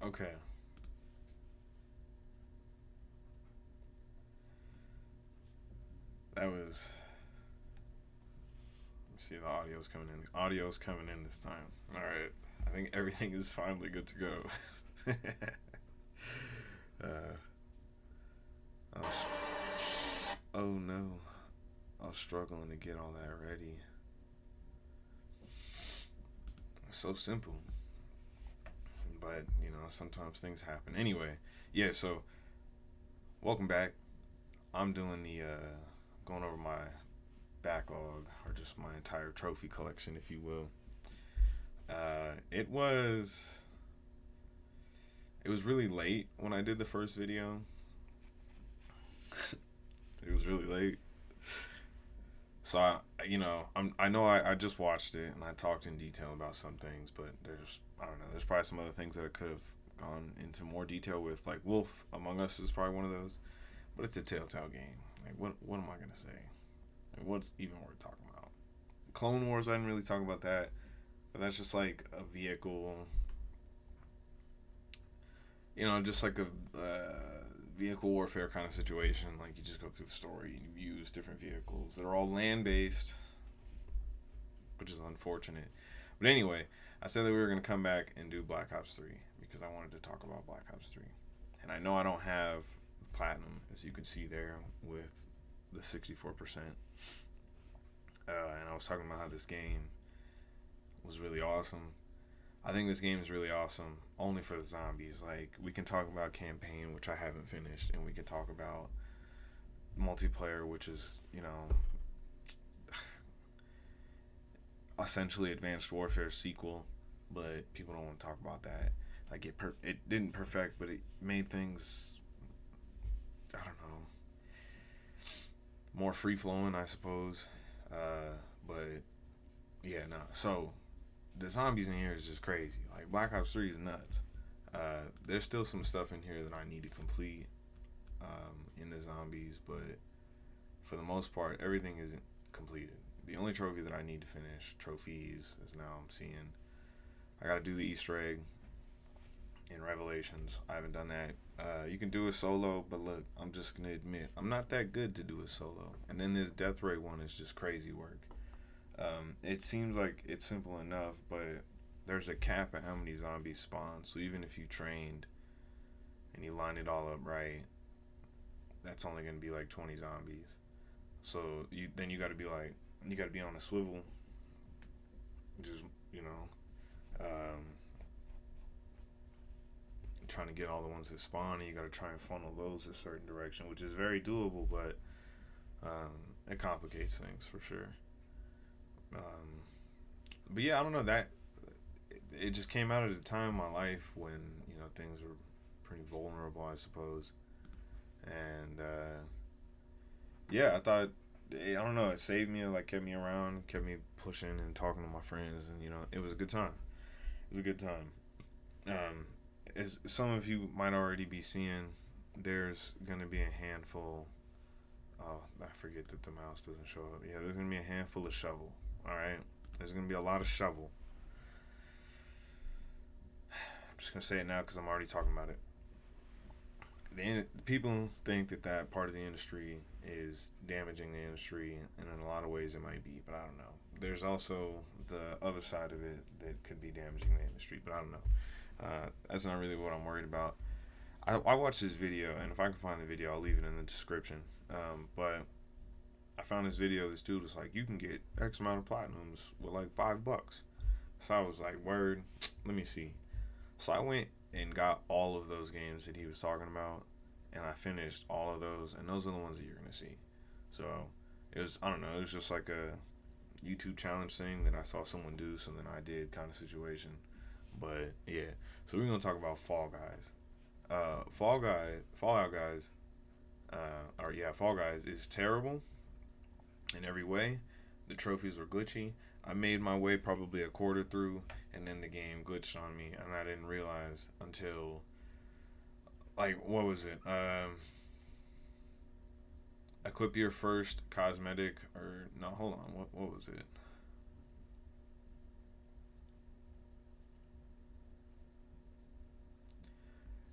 Okay. That was. Let me see. The audio's coming in. The audio's coming in this time. All right. I think everything is finally good to go. uh, I was, oh no. I was struggling to get all that ready. It's so simple. But, sometimes things happen. Anyway, yeah, so welcome back. I'm doing going over my backlog, or just my entire trophy collection, if you will. It was really late when I did the first video. It was really late. So I know I just watched it and I talked in detail about some things, but I don't know, there's probably some other things that I could have gone into more detail with. Like Wolf Among Us is probably one of those, but it's a Telltale game. Like what am I gonna say? Like, what's even worth talking about? Clone Wars, I didn't really talk about that, but that's just like a vehicle, just like a vehicle warfare kind of situation. Like you just go through the story and you use different vehicles that are all land based, which is unfortunate. But anyway, I said that we were going to come back and do Black Ops 3 because I wanted to talk about Black Ops 3. And I know I don't have platinum, as you can see there, with the 64%. And I was talking about how this game was really awesome. I think this game is really awesome only for the zombies. Like, we can talk about campaign, which I haven't finished, and we can talk about multiplayer, which is, essentially Advanced Warfare sequel, but people don't want to talk about that. Like, it didn't perfect, but it made things, I don't know, more free flowing, I suppose. But yeah, no. So the zombies in here is just crazy. Like Black Ops 3 is nuts. There's still some stuff in here that I need to complete in the zombies, but for the most part, everything isn't completed. The only trophy that I need to finish, trophies, is now I'm seeing. I gotta do the Easter egg in Revelations. I haven't done that. You can do it solo, but look, I'm just gonna admit I'm not that good to do it solo. And then this Death Ray one is just crazy work. It seems like it's simple enough, but there's a cap at how many zombies spawn. So even if you trained and you line it all up right, that's only gonna be like 20 zombies. So you gotta be on a swivel, just um, trying to get all the ones that spawn, and you gotta try and funnel those a certain direction, which is very doable, but it complicates things for sure. Um, but yeah, I don't know, that it just came out at a time in my life when things were pretty vulnerable, I suppose, and yeah, I thought, I don't know, it saved me, like kept me around, kept me pushing and talking to my friends, and it was a good time. It was a good time. Um, as some of you might already be seeing, there's gonna be a handful. Oh, I forget that the mouse doesn't show up. Yeah, there's gonna be a handful of shovel. All right, there's gonna be a lot of shovel. I'm just gonna say it now because I'm already talking about it. People think that part of the industry is damaging the industry, and in a lot of ways it might be, but I don't know. There's also the other side of it that could be damaging the industry, but I don't know. That's not really what I'm worried about. I watched this video, and if I can find the video, I'll leave it in the description. But I found this video. This dude was like, "You can get X amount of platinums with like $5." So I was like, "Word, let me see." So I went and got all of those games that he was talking about, and I finished all of those, and those are the ones that you're gonna see. So it was, I don't know, it was just like a YouTube challenge thing that I saw someone do, so then I did kind of situation. But yeah, so we're gonna talk about Fall Guys. Fallout Guys, Fall Guys is terrible in every way. The trophies were glitchy. I made my way probably a quarter through, and then the game glitched on me, and I didn't realize until, like, what was it? Equip your first cosmetic, or no, hold on, what was it?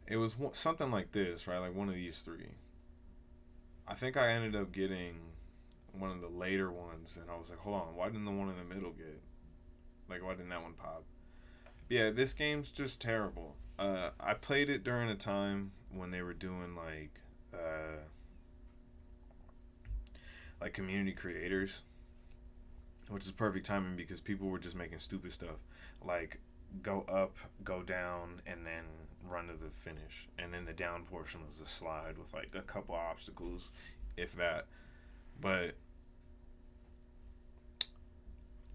it was something like this, right? Like one of these three. I think I ended up getting one of the later ones, and I was like, hold on, why didn't the one in the middle get? Like, why didn't that one pop? Yeah, this game's just terrible. I played it during a time when they were doing like community creators, which is perfect timing because people were just making stupid stuff, like go up, go down, and then run to the finish, and then the down portion was a slide with like a couple obstacles, if that. But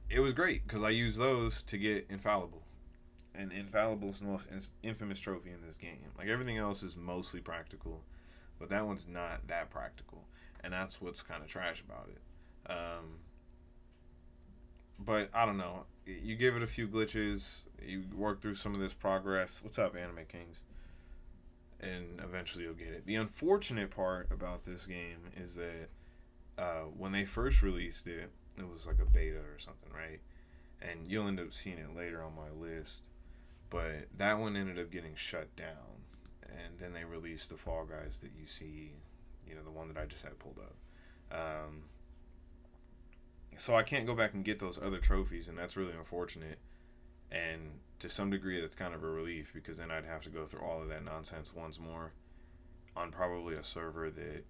it was great because I used those to get infallible, and infallible is the most infamous trophy in this game. Like everything else is mostly practical, but that one's not that practical, and that's what's kind of trash about it. But I don't know. You give it a few glitches, you work through some of this progress. What's up, Anime Kings? And eventually you'll get it. The unfortunate part about this game is that when they first released it, it was like a beta or something, right? And you'll end up seeing it later on my list. But that one ended up getting shut down. And then they released the Fall Guys that you see, the one that I just had pulled up. So I can't go back and get those other trophies, and that's really unfortunate. And to some degree, that's kind of a relief because then I'd have to go through all of that nonsense once more on probably a server that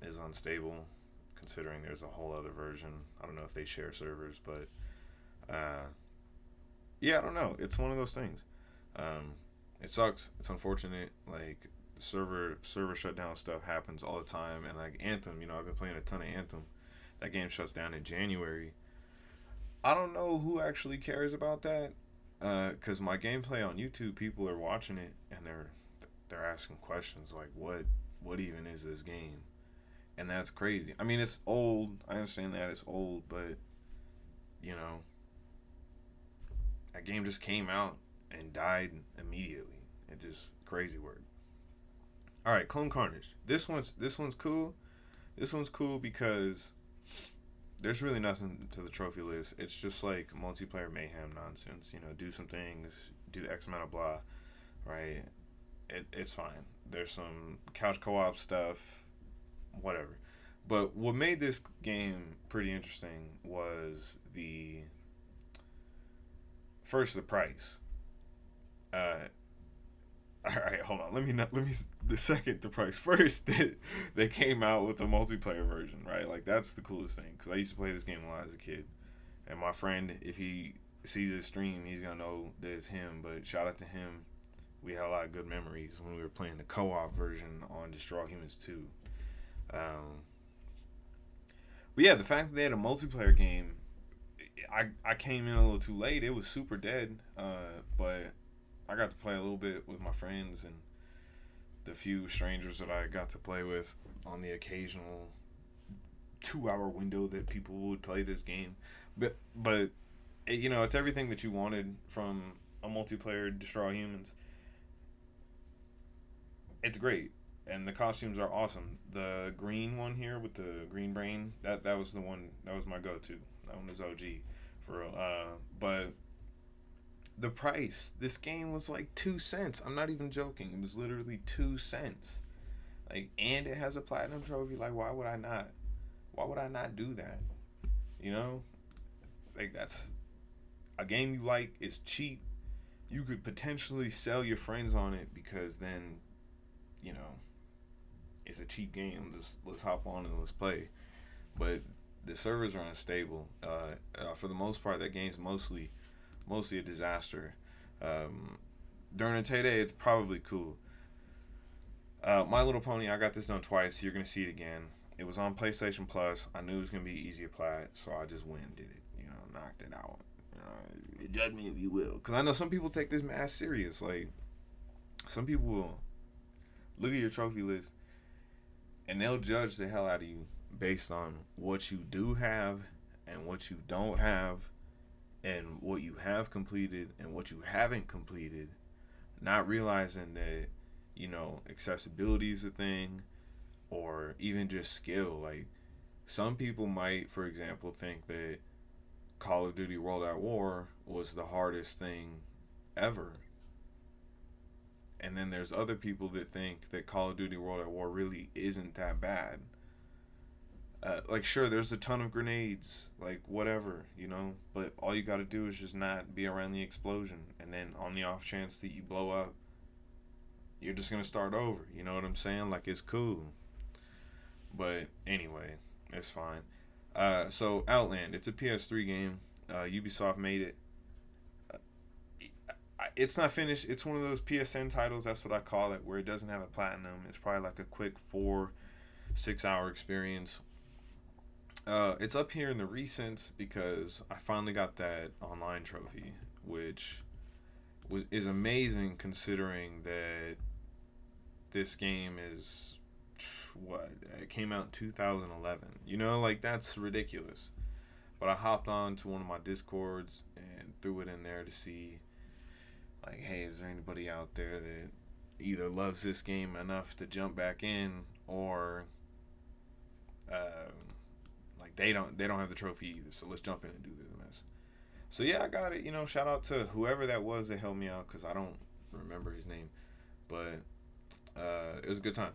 is unstable, considering there's a whole other version. I don't know if they share servers, but yeah, I don't know. It's one of those things. It sucks. It's unfortunate. Like the server shutdown stuff happens all the time, and like Anthem, I've been playing a ton of Anthem. That game shuts down in January. I don't know who actually cares about that, because my gameplay on YouTube, people are watching it and they're asking questions like, what even is this game? And that's crazy. I mean, it's old. I understand that it's old, but that game just came out and died immediately. It just crazy work. All right, Clone Carnage. This one's cool. This one's cool because there's really nothing to the trophy list. It's just like multiplayer mayhem nonsense. Do some things, do X amount of blah, right? It's fine. There's some couch co-op stuff, whatever. But what made this game pretty interesting was the price. All right, hold on. Let me the second the price. First, they came out with a multiplayer version, right? Like that's the coolest thing because I used to play this game when I was a kid, and my friend, if he sees this stream, he's gonna know that it's him. But shout out to him. We had a lot of good memories when we were playing the co-op version on Destroy Humans 2. But yeah, the fact that they had a multiplayer game, I came in a little too late. It was super dead, but I got to play a little bit with my friends and the few strangers that I got to play with on the occasional 2-hour window that people would play this game. But it's everything that you wanted from a multiplayer Destroy Humans. It's great, and the costumes are awesome. The green one here with the green brain, that was the one, that was my go-to. That one was OG for real. But the price, this game was like 2 cents. I'm not even joking. It was literally 2 cents. Like, and it has a platinum trophy. Like, why would I not do that? Like, that's a game you like, is cheap. You could potentially sell your friends on it because then, it's a cheap game. Let's hop on and let's play. But the servers are unstable. For the most part, that game's mostly a disaster. During a Tay-Day, it's probably cool. My Little Pony, I got this done twice. You're going to see it again. It was on PlayStation Plus. I knew it was going to be easy to apply, so I just went and did it. Knocked it out. Judge me if you will. Because I know some people take this mad serious. Like, some people will look at your trophy list, and they'll judge the hell out of you based on what you do have and what you don't have, and what you have completed and what you haven't completed, not realizing that, accessibility is a thing, or even just skill. Like, some people might, for example, think that Call of Duty World at War was the hardest thing ever. And then there's other people that think that Call of Duty World at War really isn't that bad. Like, sure, there's a ton of grenades, like, whatever, you know, but all you gotta do is just not be around the explosion. And then on the off chance that you blow up, you're just gonna start over. You know what I'm saying? Like, it's cool. But anyway, it's fine. So Outland, it's a PS3 game. Ubisoft made it. It's not finished. It's one of those PSN titles. That's what I call it, where it doesn't have a platinum. It's probably like a quick 4-6 hour experience. It's up here in the recent because I finally got that online trophy, which is amazing considering that this game is what, it came out in 2011. You know, like, that's ridiculous. But I hopped on to one of my Discords and threw it in there to see, like, hey, is there anybody out there that either loves this game enough to jump back in, or like they don't have the trophy either. So let's jump in and do this mess. So yeah, I got it. You know, shout out to whoever that was that helped me out, because I don't remember his name, but it was a good time.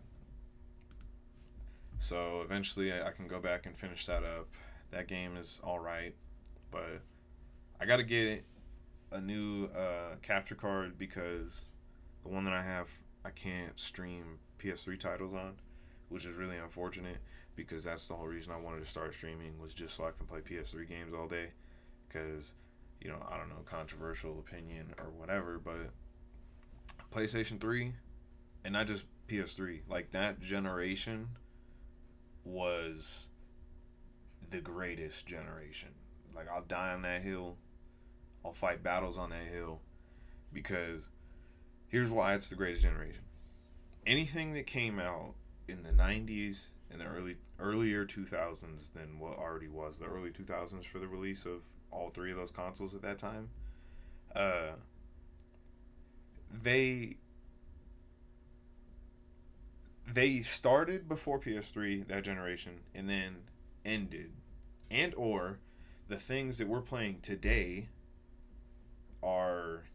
So eventually I can go back and finish that up. That game is all right, but I got to get a new capture card, because the one that I have, I can't stream PS3 titles on, which is really unfortunate, because that's the whole reason I wanted to start streaming, was just so I can play PS3 games all day. Because, you know, I don't know, controversial opinion or whatever, but PlayStation 3, and not just PS3, like, that generation was the greatest generation. Like, I'll die on that hill. I'll fight battles on that hill, because here's why it's the greatest generation. Anything that came out in the 90s and the earlier 2000s than what already was the early 2000s for the release of all three of those consoles at that time, they started before PS3, that generation, and then ended. And or the things that we're playing today are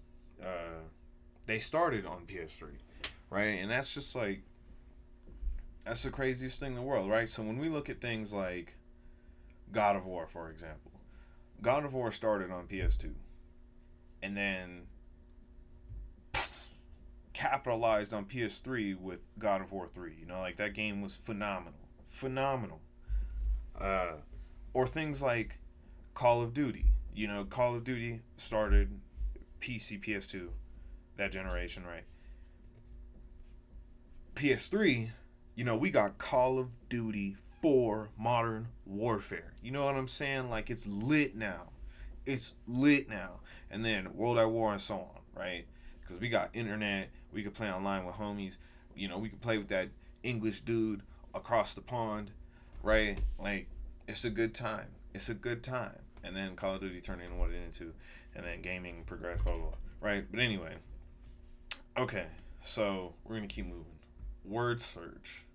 they started on PS3, right? And that's just like, that's the craziest thing in the world, right? So when we look at things like God of War, for example, God of War started on PS2 and then capitalized on PS3 with God of War 3. You know, like, that game was phenomenal. Or things like Call of Duty. You know, Call of Duty started PC, PS2, that generation, right? PS3, you know, we got Call of Duty 4 Modern Warfare. You know what I'm saying? Like, it's lit now. And then World at War and so on, right? Because we got internet, we could play online with homies. You know, we could play with that English dude across the pond, right? Like, it's a good time. And then Call of Duty turned into what it into, and then gaming progressed, blah, blah, blah, right? But anyway, okay, so we're going to keep moving. Word search.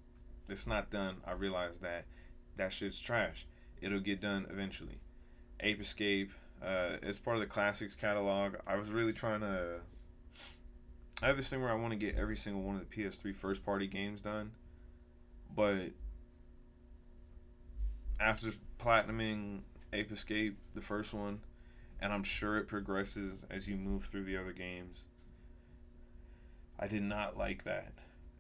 It's not done. I realize that shit's trash. It'll get done eventually. Ape Escape, it's part of the classics catalog. I was really trying to... I have this thing where I want to get every single one of the PS3 first-party games done, but after platinuming Ape Escape, the first one, and I'm sure it progresses as you move through the other games, I did not like that.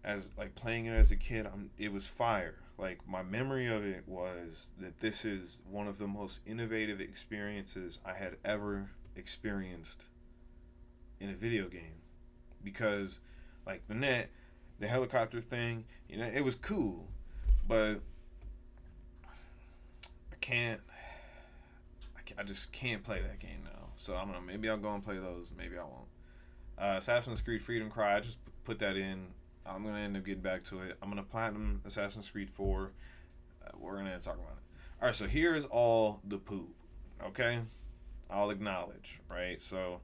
As, like, playing it as a kid, it was fire. Like, my memory of it was that this is one of the most innovative experiences I had ever experienced in a video game. Because, like, the helicopter thing, you know, it was cool, but I just can't play that game now. So I don't know, maybe I'll go and play those, maybe I won't. Assassin's Creed Freedom Cry, I just put that in. I'm going to end up getting back to it. I'm going to platinum Assassin's Creed 4. We're going to talk about it. Alright, so here's all the poop, okay? I'll acknowledge, right? So,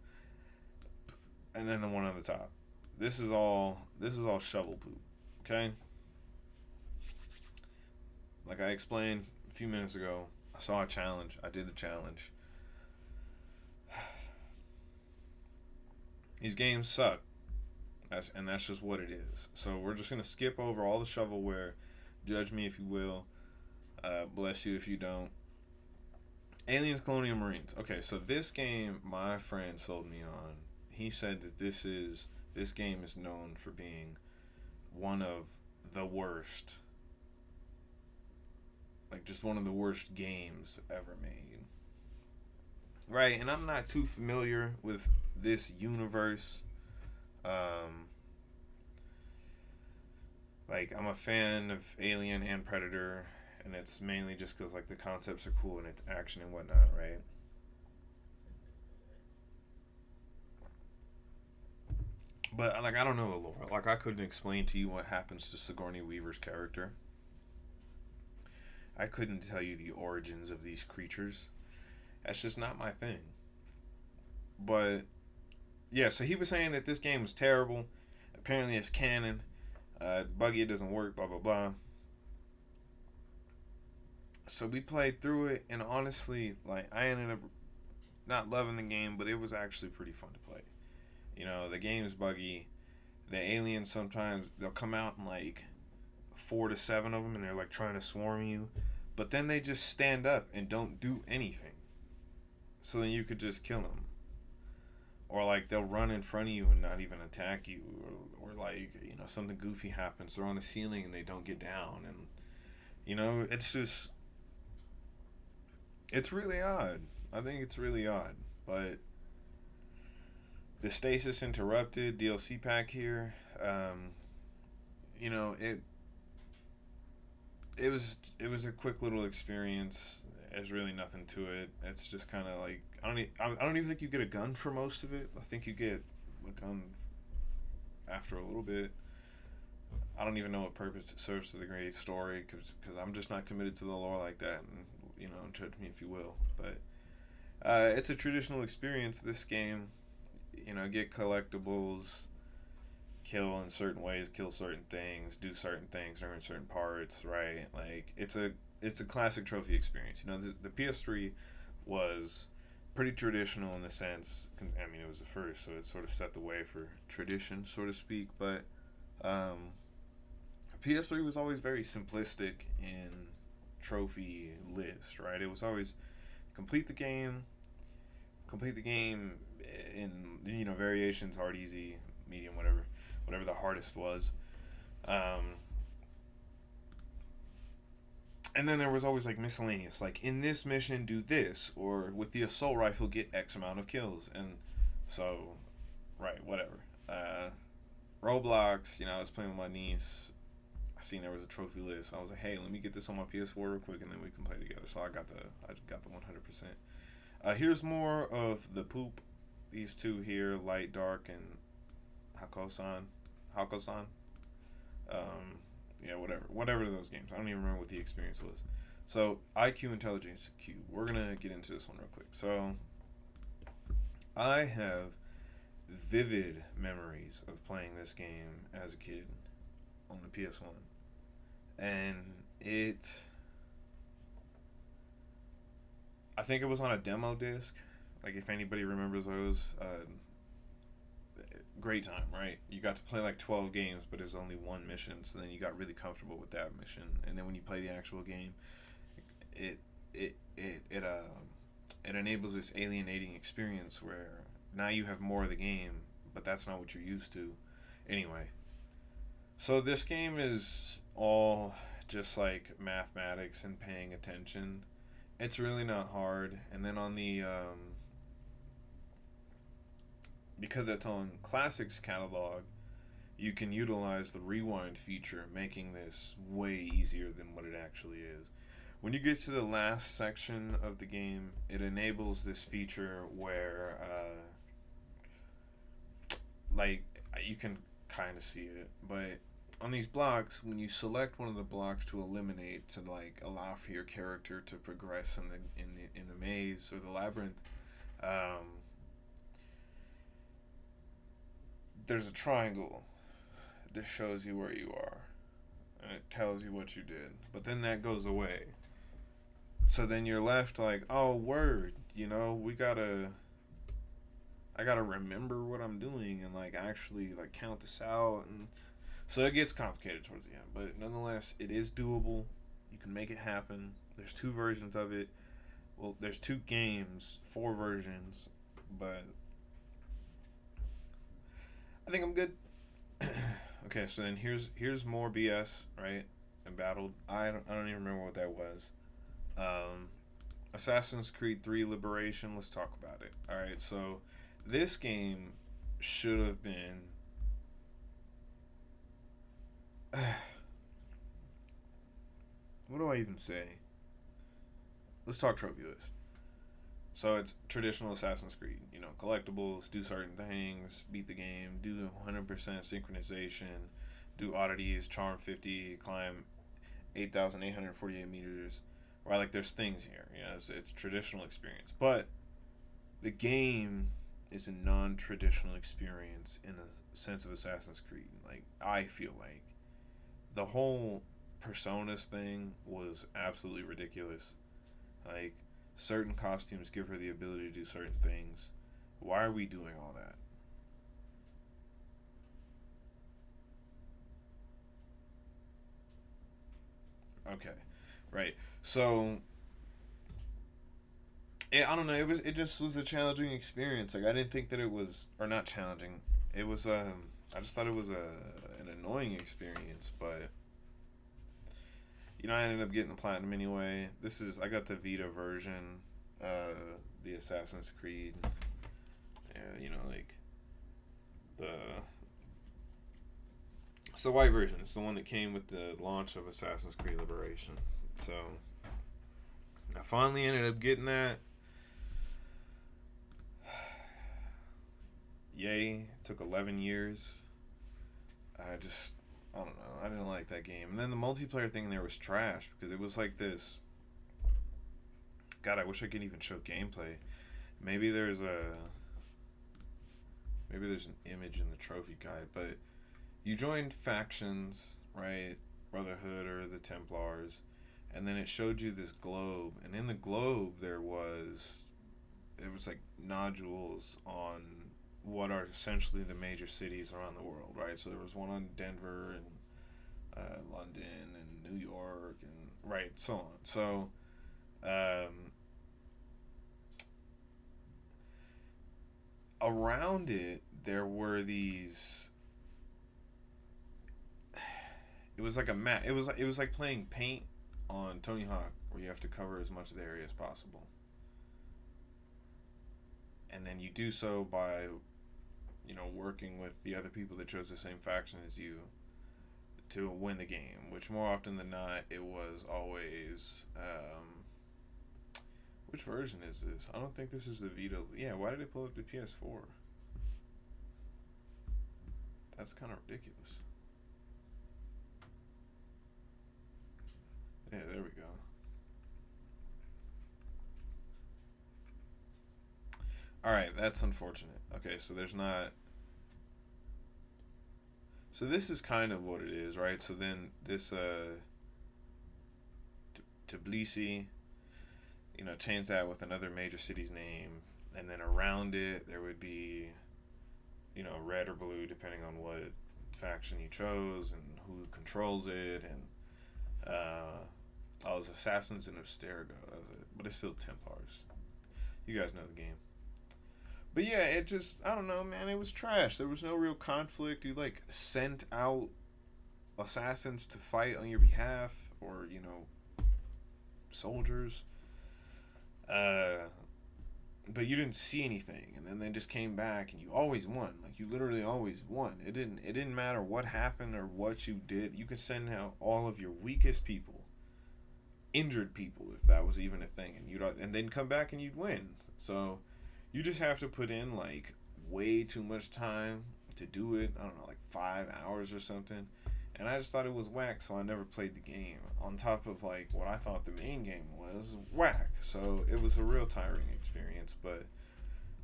and then the one on the top. This is all shovel poop, okay? Like I explained a few minutes ago, I saw a challenge. I did the challenge. These games suck. That's just what it is. So we're just gonna skip over all the shovelware. Judge me if you will. Bless you if you don't. Aliens, Colonial Marines. Okay, so this game my friend sold me on. He said that this game is known for being one of the worst, like just one of the worst games ever made. Right, and I'm not too familiar with this universe. Um, like I'm a fan of Alien and Predator, and it's mainly just because like the concepts are cool and it's action and whatnot, right? But like I don't know the lore. Like I couldn't explain to you what happens to Sigourney Weaver's character. I couldn't tell you the origins of these creatures. That's just not my thing. But yeah, so he was saying that this game was terrible. Apparently, it's canon. Buggy, it doesn't work. Blah blah blah. So we played through it, and honestly, like I ended up not loving the game, but it was actually pretty fun to play. You know, the game's buggy. The aliens sometimes they'll come out in like 4 to 7 of them, and they're like trying to swarm you, but then they just stand up and don't do anything. So then you could just kill them, or like they'll run in front of you and not even attack you, or like something goofy happens. They're on the ceiling and they don't get down, and it's just it's really odd. I think it's really odd, but the stasis interrupted DLC pack here. You know it. It was a quick little experience. There's really nothing to it. It's just kind of like I don't even think you get a gun for most of it. I think you get a gun after a little bit. I don't even know what purpose it serves to the great story because I'm just not committed to the lore like that. And judge me if you will. But it's a traditional experience. This game, get collectibles, kill in certain ways, kill certain things, do certain things, earn certain parts, right? Like it's a classic trophy experience. The PS3 was pretty traditional in the sense. I mean, it was the first, so it sort of set the way for tradition, so to speak. But PS3 was always very simplistic in trophy list, right? It was always complete the game, in variations, hard, easy, medium, whatever the hardest was. And then there was always like miscellaneous, like in this mission do this, or with the assault rifle get X amount of kills, and so, right, whatever. Roblox, I was playing with my niece. I seen there was a trophy list. I was like, hey, let me get this on my PS4 real quick, and then we can play together. So I got the 100%. Here's more of the poop. These two here, Light, Dark, and Hakosan. Yeah, whatever those games. I don't even remember what the experience was. So IQ Intelligence Cube. We're gonna get into this one real quick. So I have vivid memories of playing this game as a kid on the PS1, and I think it was on a demo disc. Like if anybody remembers those. Great time, right? You got to play like 12 games, but there's only one mission, so then you got really comfortable with that mission, and then when you play the actual game, it enables this alienating experience where now you have more of the game, but that's not what you're used to. Anyway, so this game is all just like mathematics and paying attention. It's really not hard, and then on the because it's on Classics catalog, you can utilize the rewind feature, making this way easier than what it actually is. When you get to the last section of the game, it enables this feature where, like, you can kind of see it, but on these blocks, when you select one of the blocks to eliminate to like allow for your character to progress in the maze or the labyrinth, there's a triangle that shows you where you are, and it tells you what you did, but then that goes away. So then you're left like, oh, word, we gotta I gotta remember what I'm doing and like actually like count this out, and so it gets complicated towards the end. But nonetheless, it is doable. You can make it happen. There's two versions of it. Well, there's two games, four versions, but I think I'm good. Okay, so then here's more BS, right? Embattled. I don't even remember what that was. Um, Assassin's Creed 3 Liberation. Let's talk about it. All right, so this game should have been. What do I even say? Let's talk trophy list. So it's traditional Assassin's Creed. You know, collectibles, do certain things, beat the game, do 100% synchronization, do oddities, charm 50, climb 8,848 meters. Right, like there's things here. You know, it's traditional experience, but the game is a non-traditional experience in a sense of Assassin's Creed. Like I feel like the whole personas thing was absolutely ridiculous. Like certain costumes give her the ability to do certain things. Why are we doing all that? Okay, right. So I don't know. It just was a challenging experience. Like I didn't think that it was, or not challenging. It was I just thought it was an annoying experience, but I ended up getting the platinum anyway. I got the Vita version, the Assassin's Creed. Yeah, like the it's the white version. It's the one that came with the launch of Assassin's Creed Liberation. So I finally ended up getting that. Yay! It took 11 years. I don't know. I didn't like that game. And then the multiplayer thing there was trash because it was like this. God, I wish I could even show gameplay. Maybe there's a maybe there's an image in the trophy guide, but you joined factions, right? Brotherhood or the Templars, and then it showed you this globe, and in the globe there was like nodules on what are essentially the major cities around the world, right? So there was one on Denver and London and New York and right, so on. So um, around it there were these. It was like a map. It was like playing paint on Tony Hawk, where you have to cover as much of the area as possible, and then you do so by working with the other people that chose the same faction as you to win the game. Which more often than not, it was always. Which version is this? I don't think this is the Vita. Yeah, why did it pull up the PS4? That's kind of ridiculous. Yeah, there we go. All right, that's unfortunate. Okay, so there's not. So this is kind of what it is, right? So then this Tbilisi, change that with another major city's name, and then around it there would be, red or blue depending on what faction you chose and who controls it, and oh, it was Assassins and Abstergo, but it's still Templars. You guys know the game. But yeah, it just, I don't know, man, it was trash. There was no real conflict. You like sent out assassins to fight on your behalf, or soldiers. Uh, but you didn't see anything, and then they just came back, and you always won. Like you literally always won. It didn't matter what happened or what you did. You could send out all of your weakest people, injured people, if that was even a thing, and then come back and you'd win. So you just have to put in like way too much time to do it. I don't know, like 5 hours or something. And I just thought it was whack, so I never played the game. On top of like what I thought the main game was whack, so it was a real tiring experience. But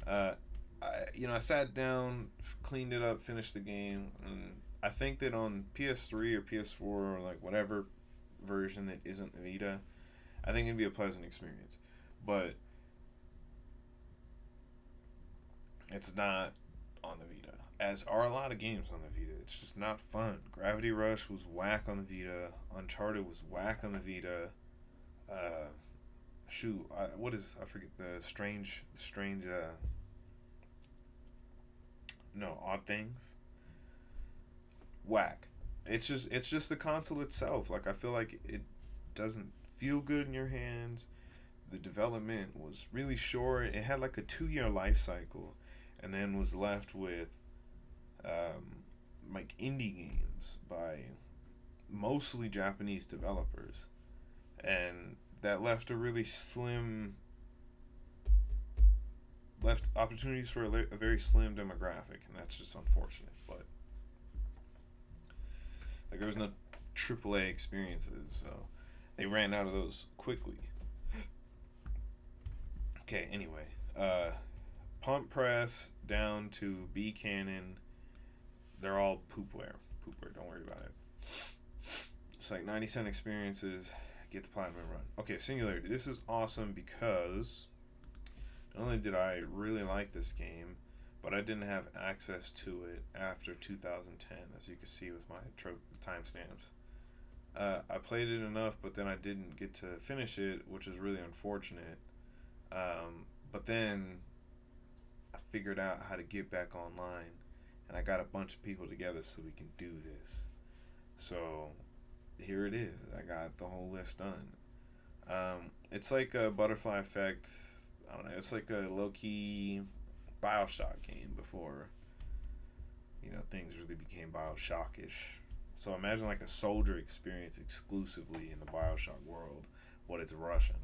I sat down, cleaned it up, finished the game, and I think that on PS3 or PS4 or like whatever version that isn't the Vita, I think it'd be a pleasant experience. But It's not on the Vita. As are a lot of games on the Vita. It's just not fun. Gravity Rush was whack on the Vita. Uncharted was whack on the Vita. Uh, what is I forget no, Odd Things. Whack. It's just the console itself. Like I feel like it doesn't feel good in your hands. The development was really short. It had like a 2 year life cycle, and then was left with like indie games by mostly Japanese developers, and that left opportunities for a very slim demographic, and that's just unfortunate. But like there was no AAA experiences, so they ran out of those quickly. Okay, anyway, Pump Press down to B Cannon, they're all poopware. Poopware, don't worry about it. It's like 90-cent experiences, get the platinum run. Okay, Singularity. This is awesome because not only did I really like this game, but I didn't have access to it after 2010, as you can see with my timestamps. I played it enough, but then I didn't get to finish it, which is really unfortunate. But then I figured out how to get back online, and I got a bunch of people together so we can do this. So here it is. I got the whole list done. It's like a Butterfly Effect. I don't know. It's like a low-key Bioshock game before, things really became Bioshock-ish. So imagine like a soldier experience exclusively in the Bioshock world, but it's Russian.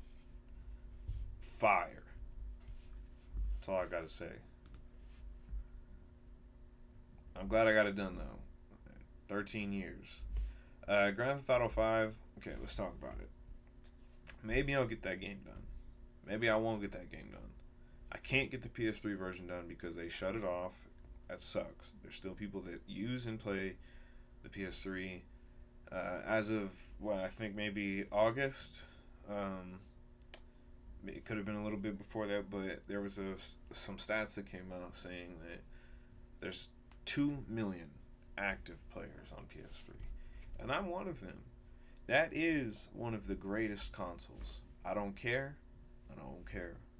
Fire. That's all I gotta say. I'm glad I got it done though. 13 years. Grand Theft Auto 5. Okay, let's talk about it. Maybe I'll get that game done. Maybe I won't get that game done. I can't get the PS3 version done because they shut it off. That sucks. There's still people that use and play the PS3. As of I think maybe August. It could have been a little bit before that, but there was some stats that came out saying that there's 2 million active players on PS3, and I'm one of them. That is one of the greatest consoles. I don't care.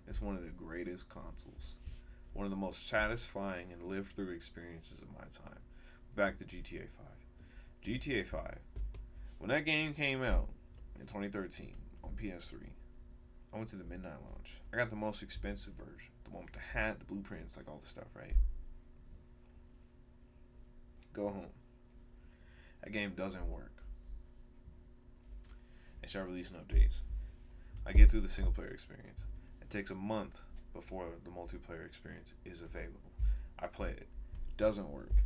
It's one of the greatest consoles. One of the most satisfying and lived through experiences of my time. Back to GTA 5. GTA 5. When that game came out in 2013 on PS3, I went to the midnight launch. I got the most expensive version. The one with the hat, the blueprints, like all the stuff, right? Go home. That game doesn't work. They start releasing updates. I get through the single player experience. It takes a month before the multiplayer experience is available. I play it. Doesn't work.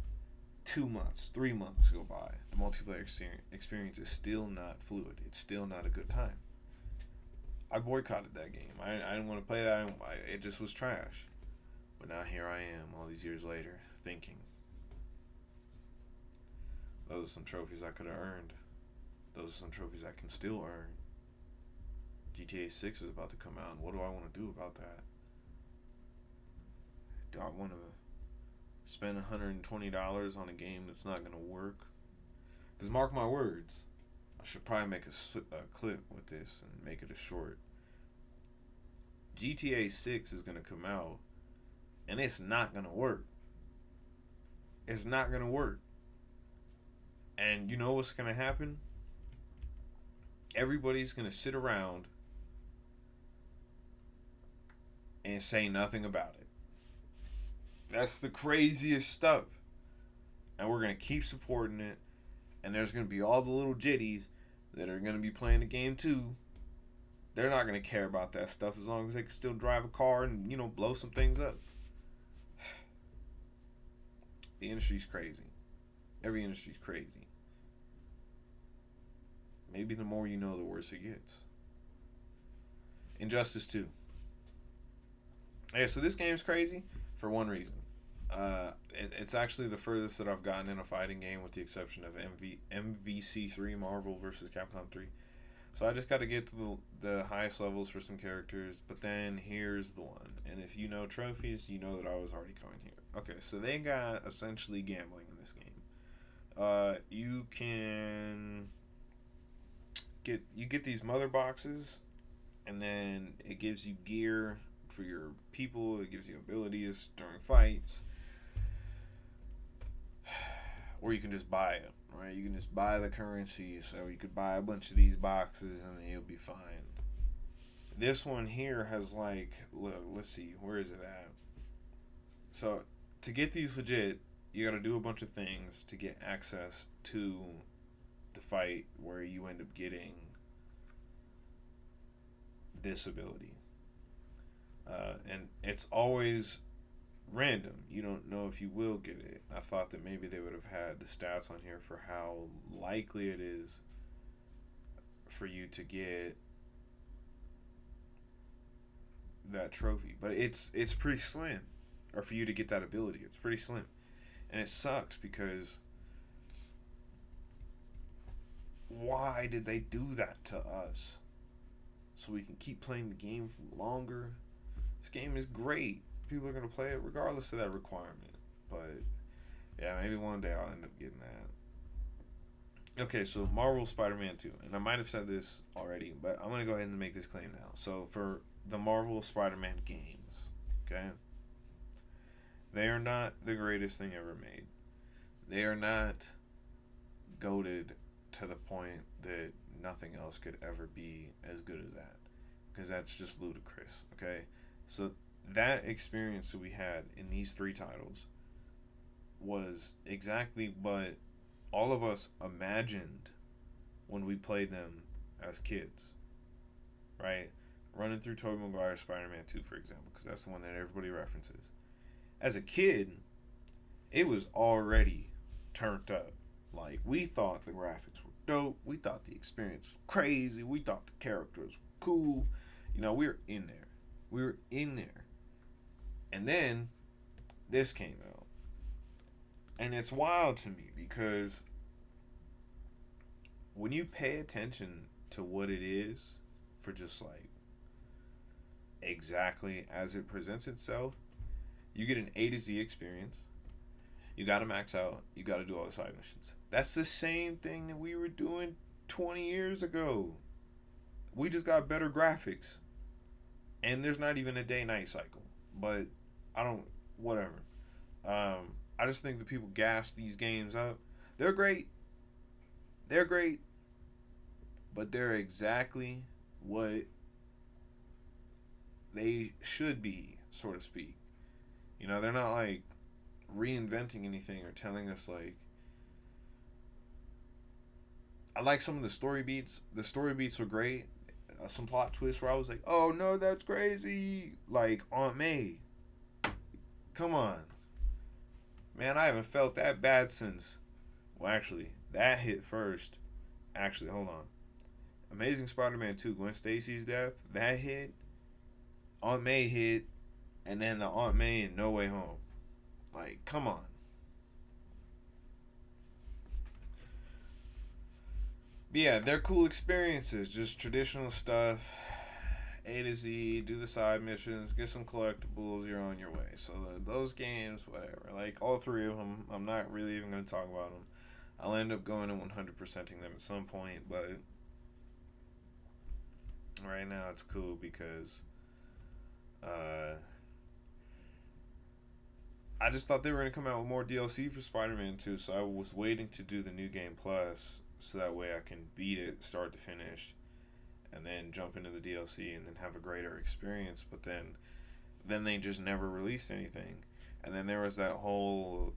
2 months, 3 months go by. The multiplayer experience is still not fluid. It's still not a good time. I boycotted that game. I didn't want to play that. It just was trash. But now here I am, all these years later, thinking, those are some trophies I could have earned. Those are some trophies I can still earn. GTA 6 is about to come out, and what do I want to do about that? Do I want to spend $120 on a game that's not going to work? Because mark my words, I should probably make a clip with this and make it a short. GTA 6 is going to come out, and it's not going to work. It's not going to work. And you know what's going to happen? Everybody's going to sit around and say nothing about it. That's the craziest stuff. And we're going to keep supporting it. And there's going to be all the little jitties that are going to be playing the game too. They're not going to care about that stuff as long as they can still drive a car and, blow some things up. The industry's crazy. Every industry's crazy. Maybe the more you know, the worse it gets. Injustice 2. Yeah, so this game's crazy for one reason. It's actually the furthest that I've gotten in a fighting game, with the exception of MVC3, Marvel vs. Capcom 3. So I just got to get to the highest levels for some characters. But then here's the one. And if you know trophies, you know that I was already going here. Okay, so they got essentially gambling in this game. You can get these mother boxes, and then it gives you gear for your people. It gives you abilities during fights, or you can just buy it. Right, you can just buy the currency. So you could buy a bunch of these boxes, and then you'll be fine. This one here has like, look, let's see, where is it at? So to get these legit, you got to do a bunch of things to get access to the fight where you end up getting this ability. And it's always random. You don't know if you will get it. I thought that maybe they would have had the stats on here for how likely it is for you to get that trophy. But it's pretty slim. Or for you to get that ability. It's pretty slim. And it sucks because why did they do that to us? So we can keep playing the game for longer. This game is great. People are going to play it regardless of that requirement. But yeah, maybe one day I'll end up getting that. Okay, so Marvel Spider-Man 2. And I might have said this already, but I'm going to go ahead and make this claim now. So for the Marvel Spider-Man games, okay, they are not the greatest thing ever made. They are not goated to the point that nothing else could ever be as good as that. Because that's just ludicrous, okay? So that experience that we had in these three titles was exactly what all of us imagined when we played them as kids, right? Running through Tobey Maguire's Spider-Man 2, for example, because that's the one that everybody references. As a kid, it was already turned up. Like, we thought the graphics were dope. We thought the experience was crazy. We thought the characters were cool. You know, we were in there. We were in there. And then this came out. And it's wild to me because when you pay attention to what it is for just like exactly as it presents itself, you get an A to Z experience. You got to max out. You got to do all the side missions. That's the same thing that we were doing 20 years ago. We just got better graphics. And there's not even a day-night cycle. But I don't, whatever. I just think that people gas these games up. They're great. They're great. But they're exactly what they should be, so to speak. You know, they're not like reinventing anything or telling us like. I like some of the story beats. The story beats were great. Some plot twists where I was like, oh no, that's crazy. Like Aunt May. Come on. Man, I haven't felt that bad since. Well, actually, that hit first. Actually, hold on. Amazing Spider-Man 2, Gwen Stacy's death, that hit. Aunt May hit. And then the Aunt May in No Way Home. Like, come on. But yeah, they're cool experiences. Just traditional stuff. A to Z, do the side missions, get some collectibles, you're on your way. So those games, whatever. Like, all three of them, I'm not really even going to talk about them. I'll end up going and 100%ing them at some point, but right now it's cool because I just thought they were going to come out with more DLC for Spider-Man 2, so I was waiting to do the New Game Plus so that way I can beat it start to finish and then jump into the DLC and then have a greater experience. But then they just never released anything. And then there was that whole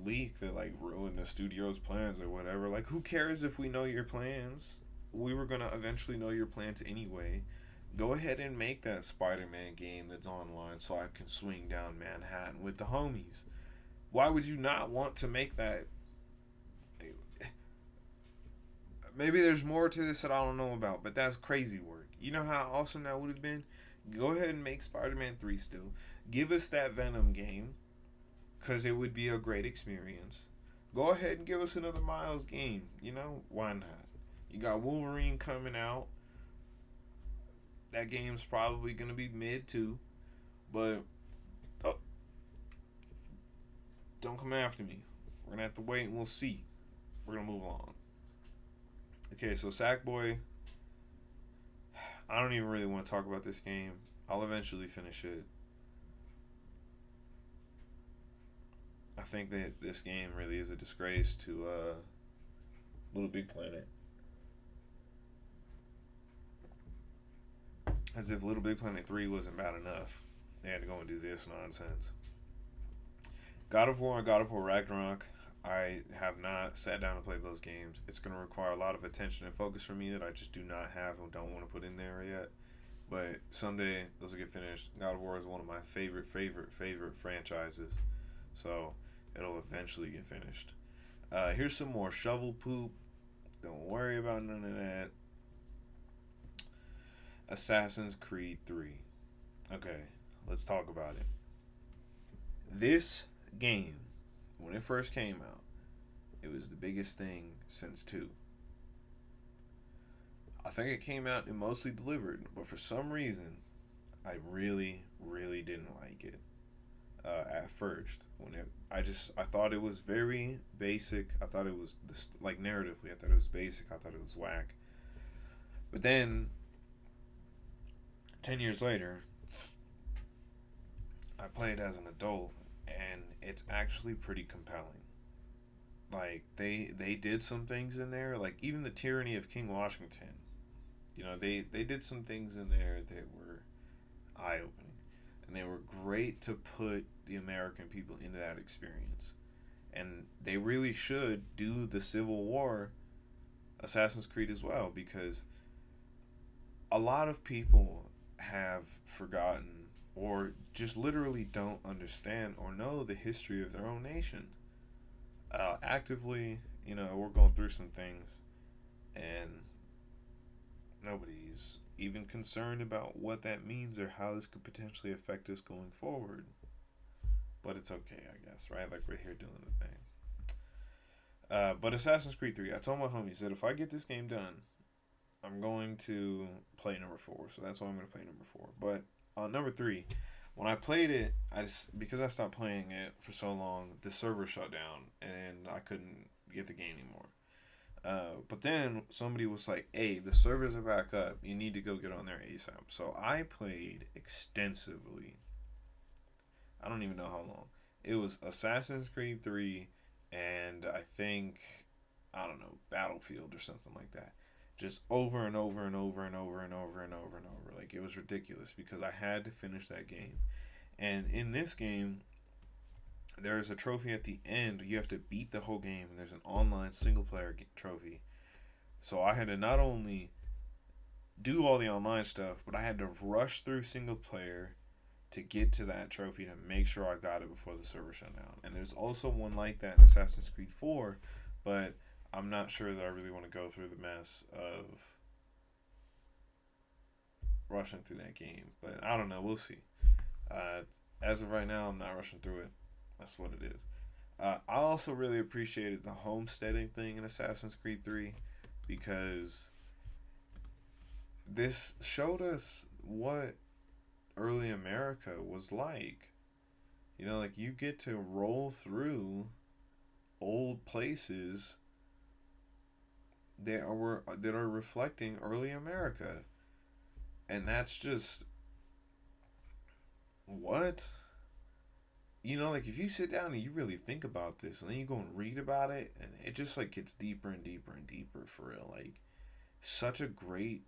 leak that like ruined the studio's plans or whatever. Like, who cares if we know your plans? We were going to eventually know your plans anyway. Go ahead and make that Spider-Man game that's online so I can swing down Manhattan with the homies. Why would you not want to make that? Maybe there's more to this that I don't know about, but that's crazy work. You know how awesome that would have been? Go ahead and make Spider-Man 3 still. Give us that Venom game, because it would be a great experience. Go ahead and give us another Miles game. You know, why not? You got Wolverine coming out. That game's probably gonna be mid too, but oh, don't come after me. We're gonna have to wait and we'll see. We're gonna move on. Okay, so Sackboy. I don't even really want to talk about this game. I'll eventually finish it. I think that this game really is a disgrace to Little Big Planet. As if Little Big Planet 3 wasn't bad enough. They had to go and do this nonsense. God of War and God of War Ragnarok. I have not sat down and played those games. It's going to require a lot of attention and focus from me that I just do not have and don't want to put in there yet. But someday those will get finished. God of War is one of my favorite franchises. So it'll eventually get finished. Here's some more shovel poop. Don't worry about none of that. Assassin's Creed 3. Okay, let's talk about it. This game, when it first came out, it was the biggest thing since 2. I think it came out and mostly delivered, but for some reason, I really didn't like it at first. I thought it was very basic. I thought it was like narratively. I thought it was basic. I thought it was whack. But then 10 years later, I played as an adult, and it's actually pretty compelling. Like, they did some things in there, like even the tyranny of King Washington. They did some things in there that were eye-opening. And they were great to put the American people into that experience. And they really should do the Civil War Assassin's Creed as well, because a lot of people have forgotten or just literally don't understand or know the history of their own nation. Actively, we're going through some things, and nobody's even concerned about what that means or how this could potentially affect us going forward. But it's okay, I guess, right? Like, we're here doing the thing. But Assassin's Creed 3, I told my homies that if I get this game done, I'm going to play number 4. So that's why I'm going to play number 4. But on number 3, when I played it, because I stopped playing it for so long, the server shut down and I couldn't get the game anymore. But then somebody was like, hey, the servers are back up. You need to go get on there ASAP. So I played extensively. I don't even know how long. It was Assassin's Creed 3 and I think, Battlefield or something like that. Just over and over and over and over and over and over and over. Like, it was ridiculous because I had to finish that game. And in this game, there's a trophy at the end. You have to beat the whole game, and there's an online single-player trophy. So I had to not only do all the online stuff, but I had to rush through single-player to get to that trophy to make sure I got it before the server shut down. And there's also one like that in Assassin's Creed 4, but I'm not sure that I really want to go through the mess of rushing through that game. But I don't know. We'll see. As of right now, I'm not rushing through it. That's what it is. I also really appreciated the homesteading thing in Assassin's Creed 3 because this showed us what early America was like. Like, you get to roll through old places that are reflecting early America. And that's just what? Like, if you sit down and you really think about this and then you go and read about it, and it just like gets deeper and deeper and deeper for real. Like, such a great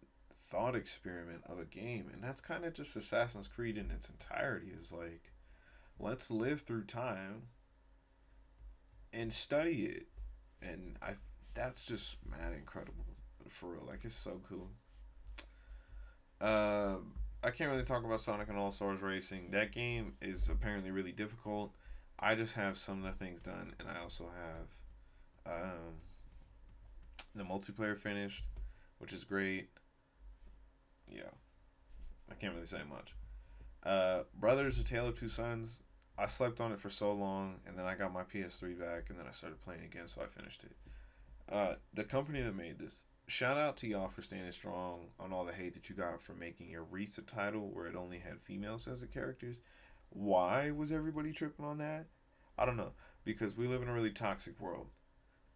thought experiment of a game. And that's kind of just Assassin's Creed in its entirety, is like, let's live through time and study it. And that's just mad incredible for real. Like, it's so cool. I can't really talk about Sonic and All-Stars Racing. That game is apparently really difficult. I just have some of the things done, and I also have the multiplayer finished, which is great. Yeah, I can't really say much. Brothers: A Tale of Two Sons. I slept on it for so long, and then I got my PS3 back, and then I started playing again, so I finished it. The company that made this shout out to y'all for standing strong on all the hate that you got for making your Risa title where it only had females as the characters. Why was everybody tripping on that? I don't know. Because we live in a really toxic world.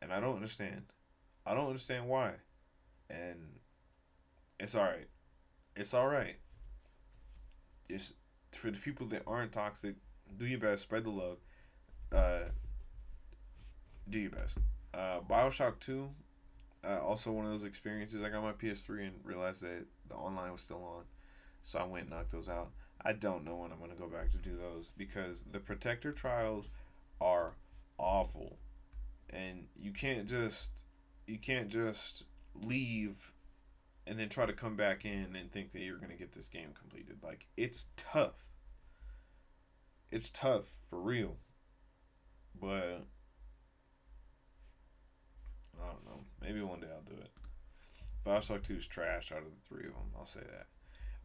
And I don't understand. I don't understand why. And it's alright. It's alright. It's for the people that aren't toxic, do your best, spread the love. Uh do your best. Bioshock 2, also one of those experiences. I got my PS3 and realized that the online was still on. So I went and knocked those out. I don't know when I'm going to go back to do those because the Protector trials are awful. And you can't just leave and then try to come back in and think that you're going to get this game completed. Like, it's tough. It's tough for real. But I don't know. Maybe one day I'll do it. Bioshock 2 is trash out of the three of them. I'll say that.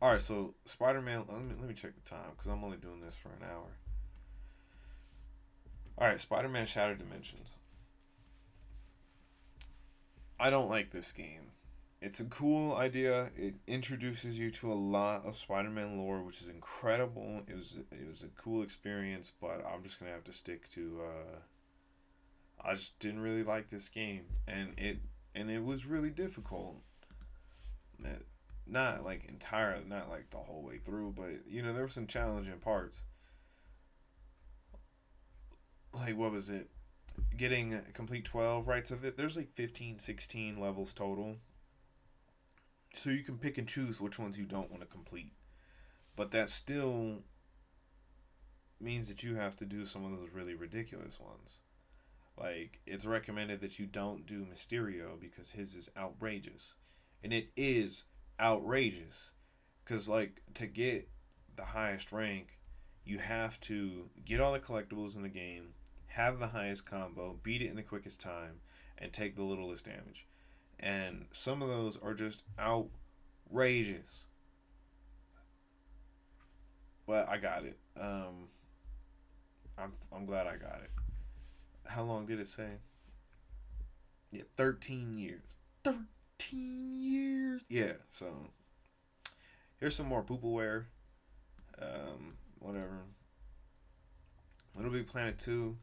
All right, so Spider-Man. Let me check the time because I'm only doing this for an hour. All right, Spider-Man Shattered Dimensions. I don't like this game. It's a cool idea. It introduces you to a lot of Spider-Man lore, which is incredible. It was a cool experience, but I'm just gonna have to stick to. I just didn't really like this game, and it was really difficult. Not like entirely, not like the whole way through, but there were some challenging parts. Like, what was it? Getting a complete 12, right? So there's like 15, 16 levels total. So you can pick and choose which ones you don't want to complete. But that still means that you have to do some of those really ridiculous ones. Like, it's recommended that you don't do Mysterio because his is outrageous. And it is outrageous. Because, like, to get the highest rank, you have to get all the collectibles in the game, have the highest combo, beat it in the quickest time, and take the littlest damage. And some of those are just outrageous. But I got it. I'm glad I got it. How long did it say? Yeah, 13 years. 13 years. Yeah, so here's some more poopaware. Whatever. Little Big Planet 2.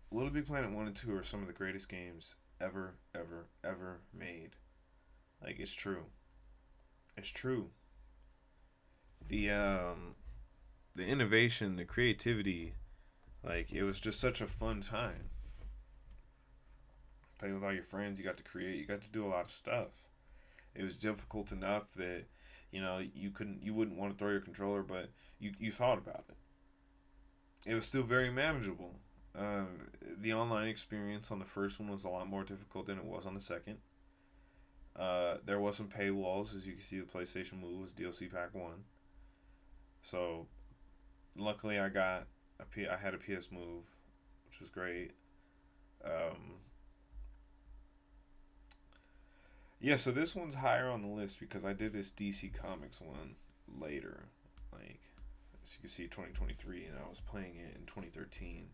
Little Big Planet 1 and 2 are some of the greatest games ever, ever, ever made. Like, it's true. It's true. The innovation, the creativity, like, it was just such a fun time. Playing with all your friends, you got to create, you got to do a lot of stuff. It was difficult enough that, you wouldn't want to throw your controller, but you thought about it. It was still very manageable. The online experience on the first one was a lot more difficult than it was on the second. There was some paywalls, as you can see. The PlayStation Move was DLC Pack 1. So, luckily I had a PS Move, which was great. Yeah, so this one's higher on the list because I did this DC Comics one later. Like, as you can see, 2023, and I was playing it in 2013.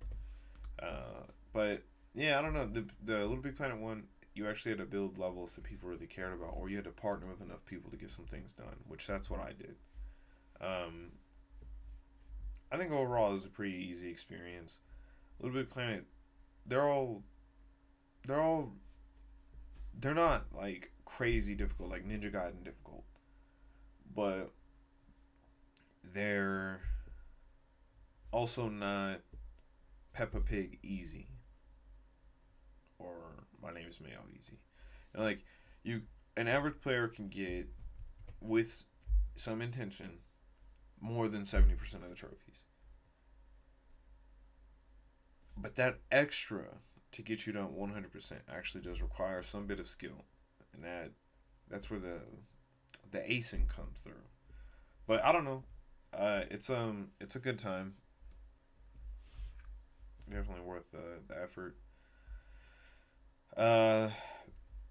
But yeah, I don't know. The Little Big Planet one, you actually had to build levels that people really cared about, or you had to partner with enough people to get some things done, which that's what I did. I think overall it was a pretty easy experience. Little Big Planet, they're all, they're all, they're not like crazy difficult, like Ninja Gaiden difficult, but they're also not Peppa Pig easy or My Name is Mayo easy. And like an average player can get, with some intention, more than 70% of the trophies. But that extra to get you to 100% actually does require some bit of skill, and that's where the acing comes through. But I don't know. It's a good time. Definitely worth the effort.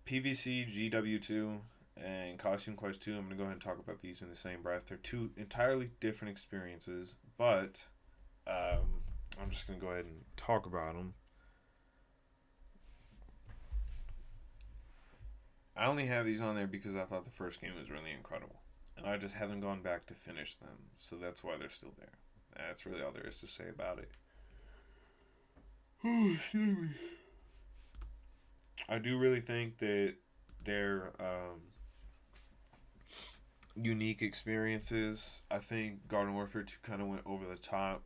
PVC GW2 and Costume Quest 2. I'm gonna go ahead and talk about these in the same breath. They're two entirely different experiences, but I'm just gonna go ahead and talk about them. I only have these on there because I thought the first game was really incredible. And I just haven't gone back to finish them. So that's why they're still there. That's really all there is to say about it. Oh, excuse me. I do really think that they're unique experiences. I think Garden Warfare 2 kind of went over the top.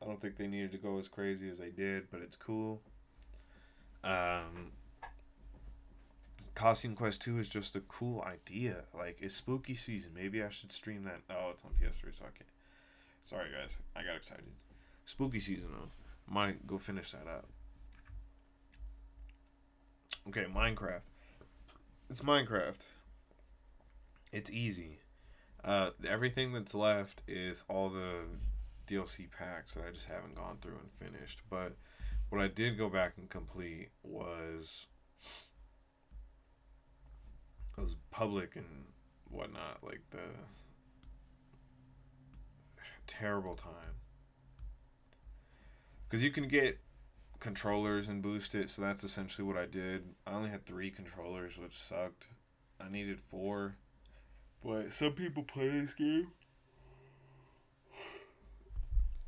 I don't think they needed to go as crazy as they did, but it's cool. Costume Quest 2 is just a cool idea. Like, it's spooky season. Maybe I should stream that. Oh, it's on PS3, so I can't. Sorry, guys. I got excited. Spooky season, though. Might go finish that up. Okay, Minecraft. It's Minecraft. It's easy. Everything that's left is all the DLC packs that I just haven't gone through and finished. But what I did go back and complete was public and whatnot, like the terrible time. Because you can get controllers and boost it, so that's essentially what I did. I only had 3 controllers, which sucked. I needed 4. But some people play this game.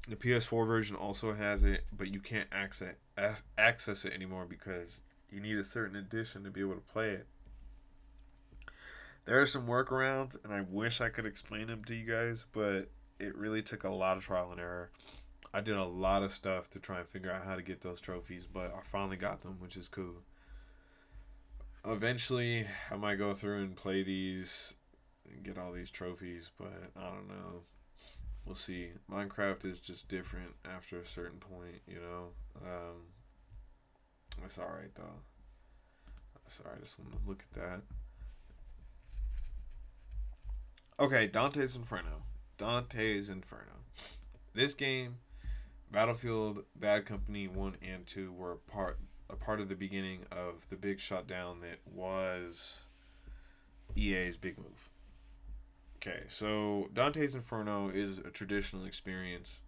The PS4 version also has it, but you can't access it anymore because you need a certain edition to be able to play it. There are some workarounds, and I wish I could explain them to you guys, but it really took a lot of trial and error. I did a lot of stuff to try and figure out how to get those trophies, but I finally got them, which is cool. Eventually, I might go through and play these and get all these trophies, but I don't know. We'll see. Minecraft is just different after a certain point, you know. It's alright, though. Sorry, I just want to look at that. Okay, Dante's Inferno. Dante's Inferno. This game, Battlefield, Bad Company 1 and 2 were a part of the beginning of the big shutdown that was EA's big move. Okay, so Dante's Inferno is a traditional experience.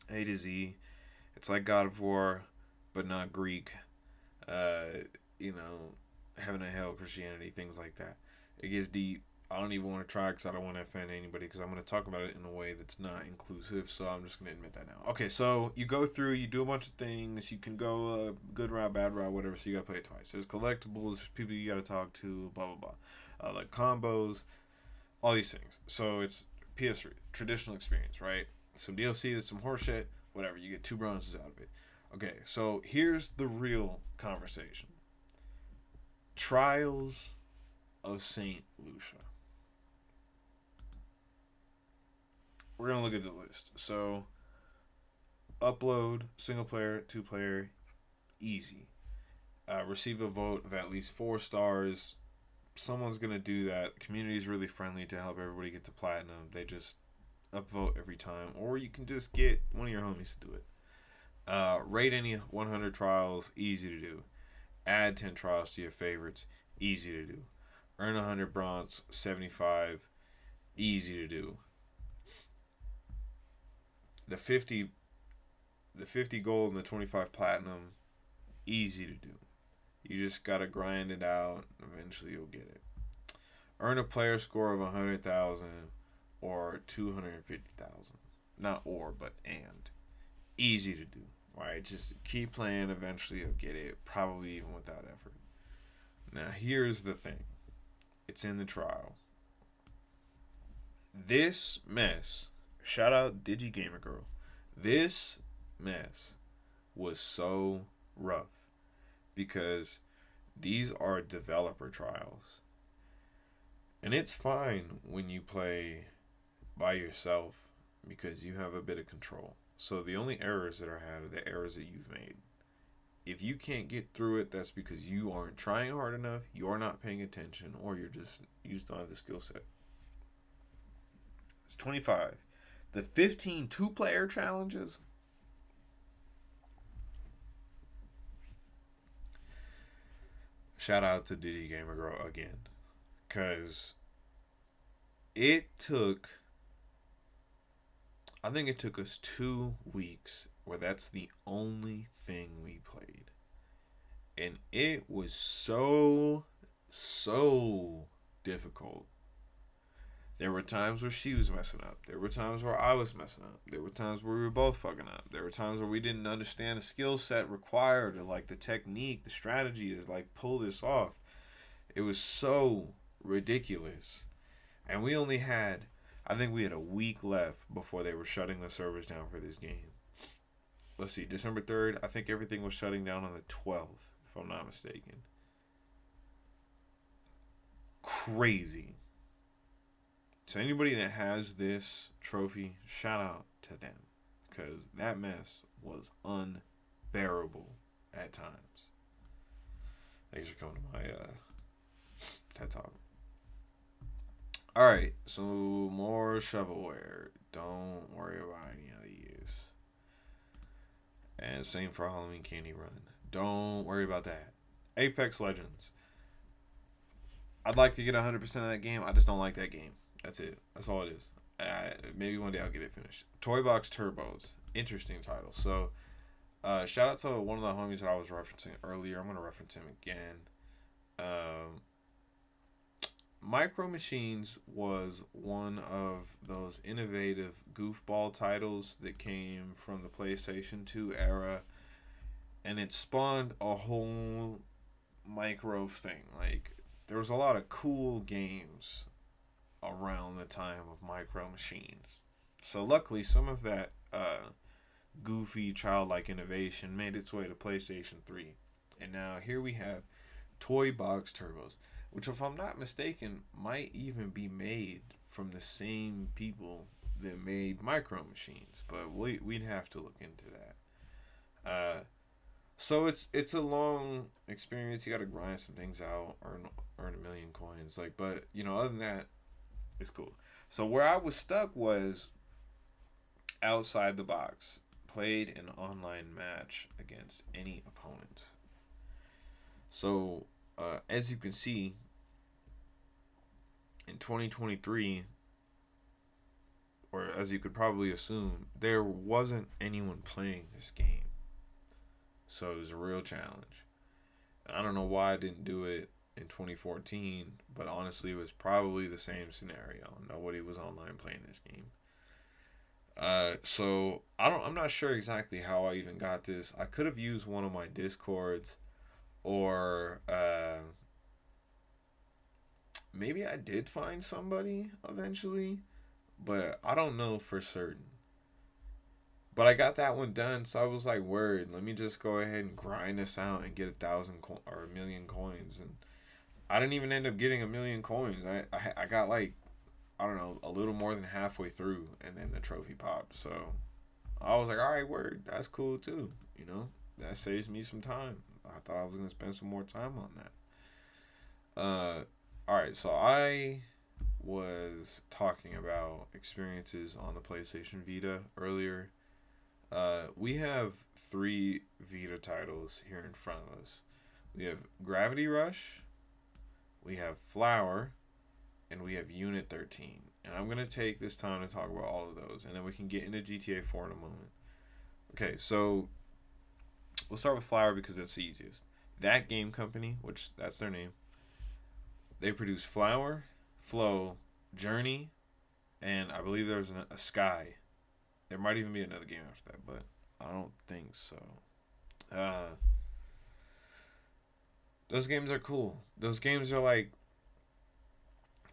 A to Z. It's like God of War, but not Greek. Heaven and hell, Christianity, things like that. It gets deep. I don't even want to try because I don't want to offend anybody because I'm going to talk about it in a way that's not inclusive, so I'm just going to admit that now. Okay, so you go through, you do a bunch of things. You can go good route, bad route, whatever, so you got to play it twice. There's collectibles, people you got to talk to, blah, blah, blah. Like combos, all these things. So it's PS3, traditional experience, right? Some DLC, there's some horseshit, whatever. You get 2 bronzes out of it. Okay, so here's the real conversation. Trials of St. Lucia. We're going to look at the list. So, upload, single player, 2 player, easy. Receive a vote of at least 4 stars. Someone's going to do that. The community is really friendly to help everybody get to platinum. They just upvote every time. Or you can just get one of your homies to do it. Rate any 100 trials, easy to do. Add 10 trials to your favorites, easy to do. Earn 100 bronze, 75, easy to do. The 50 gold and the 25 platinum, easy to do. You just gotta grind it out. Eventually, you'll get it. Earn a player score of 100,000 or 250,000. Not or, but and. Easy to do. Right? Just keep playing. Eventually, you'll get it. Probably even without effort. Now, here's the thing. It's in the trial. This mess. Shout out Digi Gamer Girl. This mess was so rough because these are developer trials. And it's fine when you play by yourself because you have a bit of control. So the only errors that are had are the errors that you've made. If you can't get through it, that's because you aren't trying hard enough, you're not paying attention, or you just don't have the skill set. It's 25. The 15 2-player challenges. Shout out to Diddy Gamer Girl again. Because I think it took us 2 weeks where that's the only thing we played. And it was so difficult. There were times where she was messing up. There were times where I was messing up. There were times where we were both fucking up. There were times where we didn't understand the skill set required, or like the technique, the strategy to like pull this off. It was so ridiculous. And we only had, I think we had a week left before they were shutting the servers down for this game. Let's see, December 3rd, I think everything was shutting down on the 12th, if I'm not mistaken. Crazy. So anybody that has this trophy, shout out to them. Because that mess was unbearable at times. Thanks for coming to my TED Talk. Alright, so more shovelware. Don't worry about any of these. And same for Halloween Candy Run. Don't worry about that. Apex Legends. I'd like to get 100% of that game. I just don't like that game. That's it. That's all it is. Maybe one day I'll get it finished. Toy Box Turbos. Interesting title. So, shout out to one of the homies that I was referencing earlier. I'm going to reference him again. Micro Machines was one of those innovative goofball titles that came from the PlayStation 2 era. And it spawned a whole micro thing. Like, there was a lot of cool games around the time of Micro Machines. So luckily, some of that goofy, childlike innovation made its way to PlayStation 3. And now here we have Toy Box Turbos, which, if I'm not mistaken, might even be made from the same people that made Micro Machines. But we'd have to look into that. So it's a long experience. You got to grind some things out, earn a million coins. Like, but you know, other than that, it's cool. So where I was stuck was outside the box. Played an online match against any opponent. So as you can see, in 2023, or as you could probably assume, there wasn't anyone playing this game. So it was a real challenge. I don't know why I didn't do it in 2014, but honestly, it was probably the same scenario. Nobody was online playing this game. So I'm not sure exactly how I even got this. I could have used one of my Discords, or maybe I did find somebody eventually, but I don't know for certain. But I got that one done, so I was like, word, let me just go ahead and grind this out and get 1,000 or 1,000,000 coins. And I didn't even end up getting 1,000,000 coins. I got like, I don't know, a little more than halfway through, and then the trophy popped. So I was like, all right, word, that's cool too. You know, that saves me some time. I thought I was going to spend some more time on that. All right, so I was talking about experiences on the PlayStation Vita earlier. We have 3 Vita titles here in front of us. We have Gravity Rush, we have Flower, and we have Unit 13. And I'm going to take this time to talk about all of those, and then we can get into GTA 4 in a moment. Okay, so we'll start with Flower because it's the easiest. That game company, which that's their name, they produce Flower, Flow, Journey, and I believe there's a Sky. There might even be another game after that, but I don't think so. Those games are cool. Those games are like,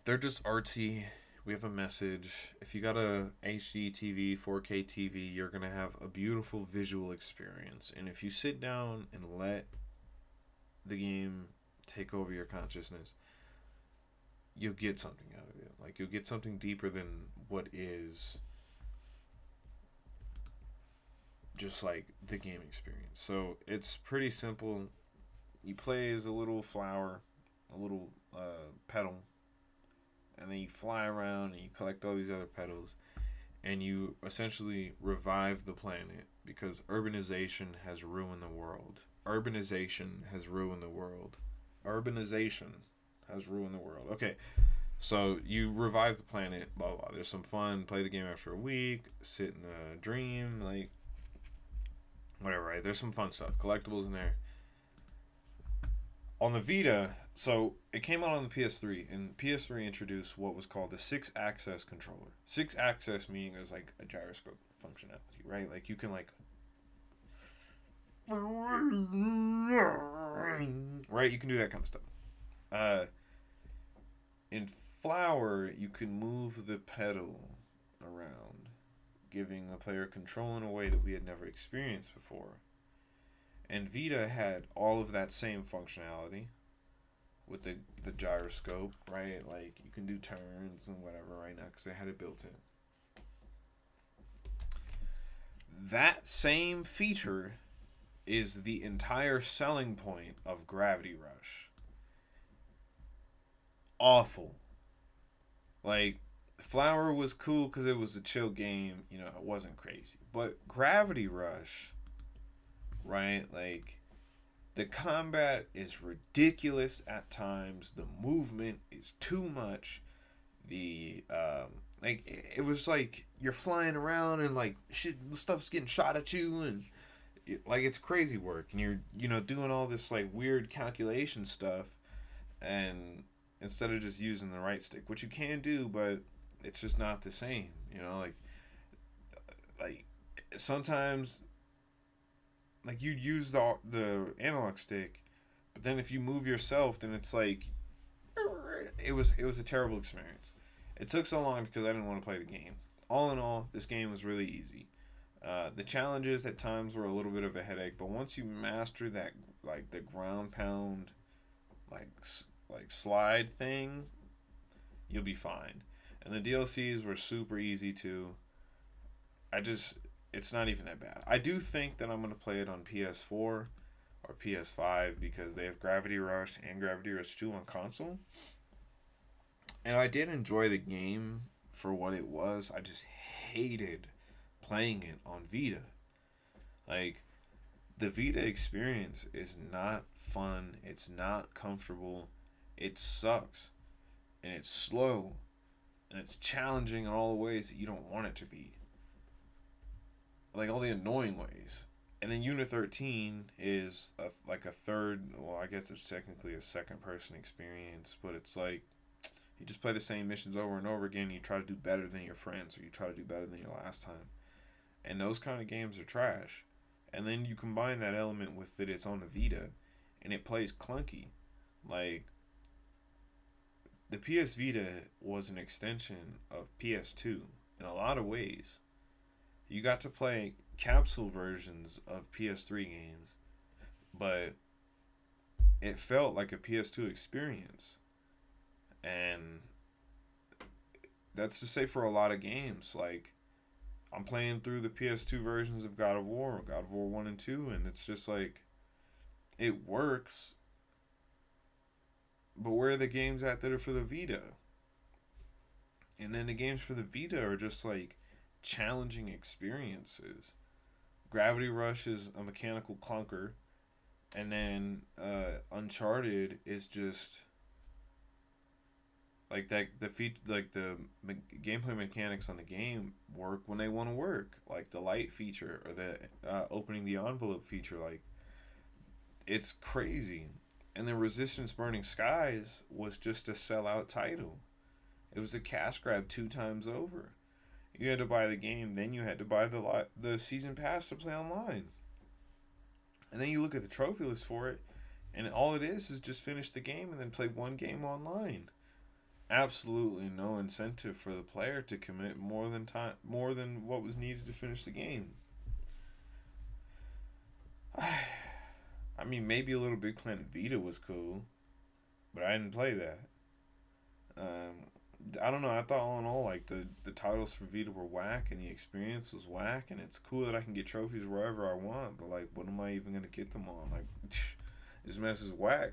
they're just artsy. We have a message. If you got a HD TV, 4K TV, you're going to have a beautiful visual experience. And if you sit down and let the game take over your consciousness, you'll get something out of it. Like, you'll get something deeper than what is just like the game experience. So it's pretty simple. You play as a little flower, a little petal, and then you fly around and you collect all these other petals, and you essentially revive the planet because urbanization has ruined the world. Urbanization has ruined the world. Urbanization has ruined the world. Okay, so you revive the planet, blah, blah, blah. There's some fun. Play the game after a week. Sit in a dream. Like, whatever, right? There's some fun stuff. Collectibles in there. On the Vita, so it came out on the PS3, and PS3 introduced what was called the six-axis controller. Six-axis meaning there's like a gyroscope functionality, right? Like you can like right, you can do that kind of stuff. Uh, in Flower, you can move the pedal around, giving the player control in a way that we had never experienced before. And Vita had all of that same functionality with the gyroscope, right? Like you can do turns and whatever right now because they had it built in. That same feature is the entire selling point of Gravity Rush. Awful. Like, Flower was cool because it was a chill game. You know, it wasn't crazy. But Gravity Rush, right? Like, the combat is ridiculous at times. The movement is too much. Like, it was like you're flying around and, like, shit, stuff's getting shot at you and like it's crazy work, and you're doing all this like weird calculation stuff, and instead of just using the right stick, which you can do, but it's just not the same. Like sometimes like you use the analog stick, but then if you move yourself, then it's like it was a terrible experience. It took so long because I didn't want to play the game. All in all, this game was really easy. The challenges at times were a little bit of a headache, but once you master that, like the ground pound, like slide thing, you'll be fine. And the DLCs were super easy too. It's not even that bad. I do think that I'm gonna play it on PS4 or PS5 because they have Gravity Rush and Gravity Rush 2 on console. And I did enjoy the game for what it was. I just hated playing it on Vita. Like, the Vita experience is not fun. It's not comfortable. It sucks. And it's slow. And it's challenging in all the ways that you don't want it to be. Like, all the annoying ways. And then Unit 13 is like a third, well, I guess it's technically a second person experience, but it's like you just play the same missions over and over again and you try to do better than your friends, or you try to do better than your last time. And those kind of games are trash. And then you combine that element with that it's on the Vita and it plays clunky. Like, the PS Vita was an extension of PS2 in a lot of ways. You got to play capsule versions of PS3 games, but it felt like a PS2 experience. And that's to say for a lot of games. Like, I'm playing through the PS2 versions of God of War 1 and 2, and it's just like, it works, but where are the games at that are for the Vita? And then the games for the Vita are just like challenging experiences. Gravity Rush is a mechanical clunker, and then Uncharted is just like that. The gameplay mechanics on the game work when they want to work. Like the light feature or the opening the envelope feature. Like, it's crazy. And then Resistance Burning Skies was just a sellout title. It was a cash grab 2 times over. You had to buy the game, then you had to buy the season pass to play online. And then you look at the trophy list for it, and all it is just finish the game and then play one game online. Absolutely no incentive for the player to commit more than what was needed to finish the game. I mean, maybe a Little Big Planet Vita was cool, but I didn't play that. I don't know. I thought all in all, like the titles for Vita were whack, and the experience was whack, and it's cool that I can get trophies wherever I want. But like, what am I even gonna get them on? Like, this mess is whack.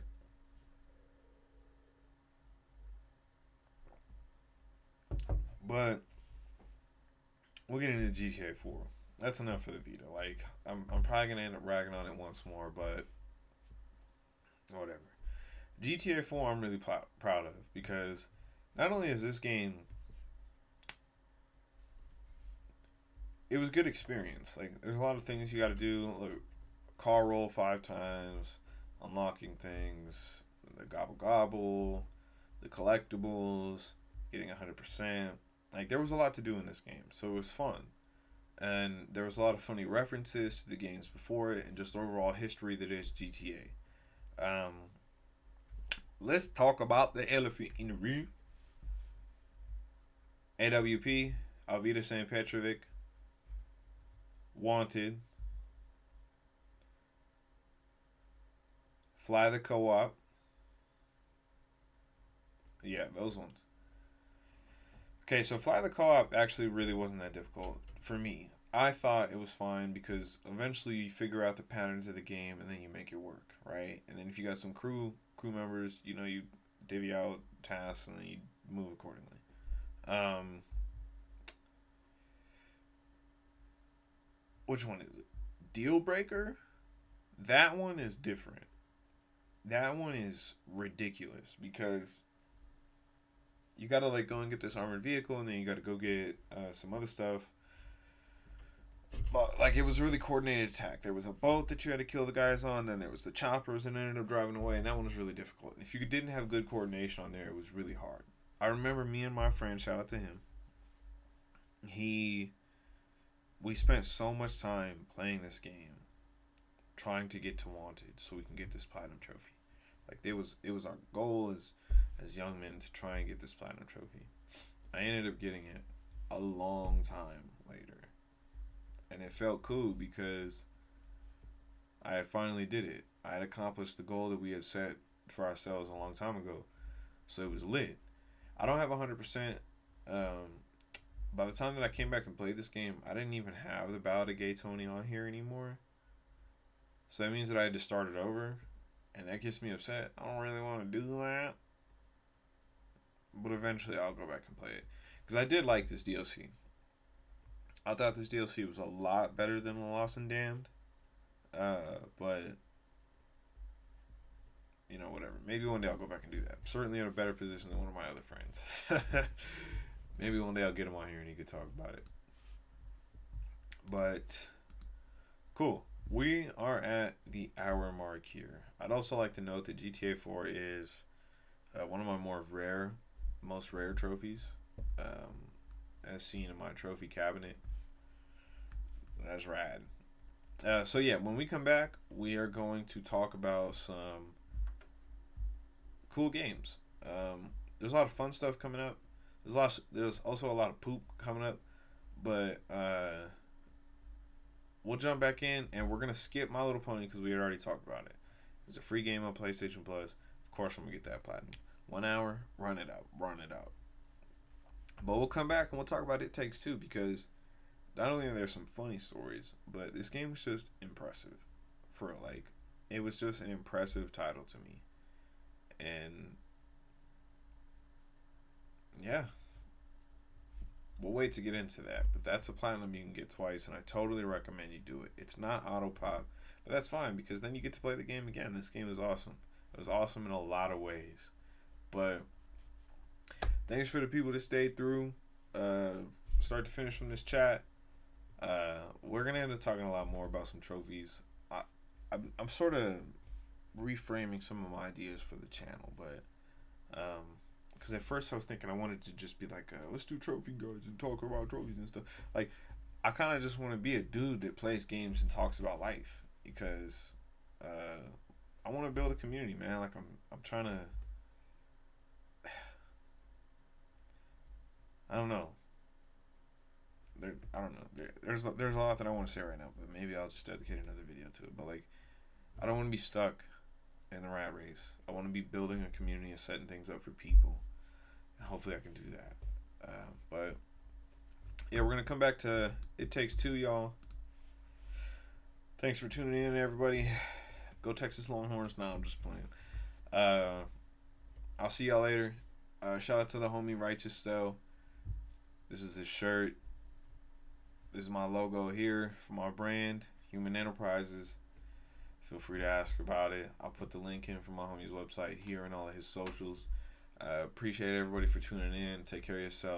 But we'll get into GTA 4. That's enough for the Vita. Like, I'm probably gonna end up ragging on it once more, but whatever. GTA 4 I'm really proud of, because not only is this game, it was good experience. Like, there's a lot of things you got to do. Like, car roll 5 times, unlocking things, the gobble gobble, the collectibles, getting 100%. Like, there was a lot to do in this game, so it was fun. And there was a lot of funny references to the games before it and just overall history that is GTA. Let's talk about the elephant in the room. AWP, Alvita St. Petrovic, Wanted, Fly the Co-op. Yeah, those ones. Okay, so Fly the Co-op actually really wasn't that difficult for me. I thought it was fine because eventually you figure out the patterns of the game and then you make it work, right? And then if you got some crew members, you divvy out tasks and then you move accordingly. Um, which one is it? Deal Breaker? That one is different. That one is ridiculous because you gotta like go and get this armored vehicle and then you gotta go get some other stuff. But like it was a really coordinated attack. There was a boat that you had to kill the guys on, then there was the choppers and ended up driving away, and that one was really difficult. If you didn't have good coordination on there, it was really hard. I remember me and my friend, shout out to him. He we spent so much time playing this game, trying to get to Wanted so we can get this platinum trophy. Like it was our goal as young men to try and get this platinum trophy. I ended up getting it a long time later. And it felt cool because I had finally did it. I had accomplished the goal that we had set for ourselves a long time ago. So it was lit. I don't have 100%. By the time that I came back and played this game, I didn't even have the Ballad of Gay Tony on here anymore. So that means that I had to start it over. And that gets me upset. I don't really want to do that. But eventually I'll go back and play it. Because I did like this DLC. I thought this DLC was a lot better than The Lost and Damned. But, whatever. Maybe one day I'll go back and do that. I'm certainly in a better position than one of my other friends. Maybe one day I'll get him on here and he could talk about it. But, cool. We are at the hour mark here. I'd also like to note that GTA 4 is one of my most rare trophies, as seen in my trophy cabinet. That's rad. So yeah, when we come back, we are going to talk about some cool games. There's a lot of fun stuff coming up. There's also a lot of poop coming up, but we'll jump back in and we're gonna skip My Little Pony because we had already talked about it. It's a free game on PlayStation Plus. Of course, I'm gonna get that platinum. 1 hour, run it out. But we'll come back and we'll talk about It Takes Two because not only are there some funny stories, but this game was just impressive. It was just an impressive title to me. And yeah, we'll wait to get into that. But that's a platinum you can get twice, and I totally recommend you do it. It's not auto pop, but that's fine because then you get to play the game again. This game is awesome. It was awesome in a lot of ways. But thanks for the people that stayed through, start to finish from this chat. We're gonna end up talking a lot more about some trophies. I'm sort of reframing some of my ideas for the channel, but because at first I was thinking I wanted to just be like, let's do trophy guides and talk about trophies and stuff. Like, I kind of just want to be a dude that plays games and talks about life because I want to build a community, man. Like I'm trying to. I don't know. I don't know. There's a lot that I want to say right now, but maybe I'll just dedicate another video to it. But like, I don't want to be stuck in the rat race. I want to be building a community and setting things up for people, and hopefully I can do that. But yeah, we're gonna come back to It Takes Two, y'all. Thanks for tuning in, everybody. Go Texas Longhorns. No, I'm just playing. I'll see y'all later. Shout out to the homie Righteous though. This is his shirt. This is my logo here for my brand, Human Enterprises. Feel free to ask about it. I'll put the link in for my homie's website here and all of his socials. Appreciate everybody for tuning in. Take care of yourselves.